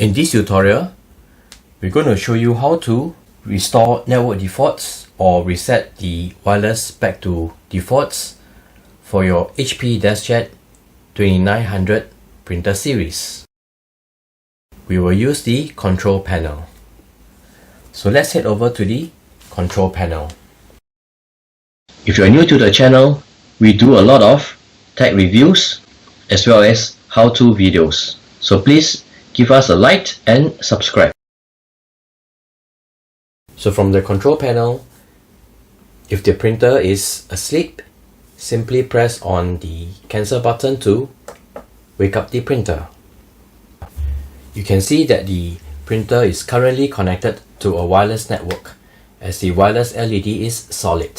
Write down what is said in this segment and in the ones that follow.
In this tutorial, we're going to show you how to restore network defaults or reset the wireless back to defaults for your HP DeskJet 2900 printer series. We will use the control panel. So let's head over to the control panel. If you are new to the channel, we do a lot of tech reviews as well as how-to videos. So please give us a like and subscribe. So from the control panel, if the printer is asleep, simply press on the cancel button to wake up the printer. You can see that the printer is currently connected to a wireless network as the wireless LED is solid.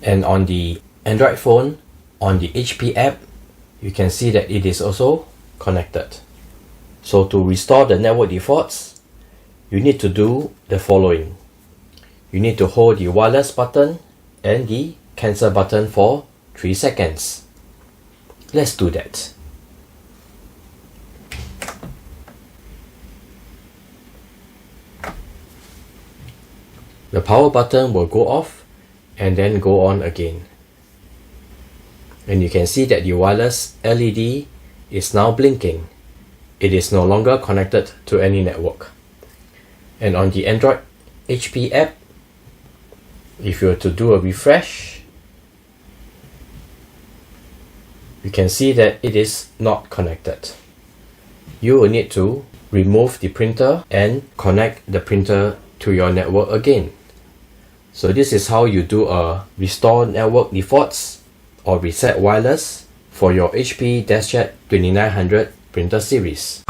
And on the Android phone, on the HP app, you can see that it is also connected. So to restore the network defaults, you need to do the following. You need to hold the wireless button and the cancel button for 3 seconds. Let's do that. The power button will go off and then go on again. And you can see that the wireless LED is now blinking. It is no longer connected to any network. And on the Android HP app, if you were to do a refresh, you can see that it is not connected. You will need to remove the printer and connect the printer to your network again. So this is how you do a restore network defaults or reset wireless for your HP DeskJet 2900 printer series.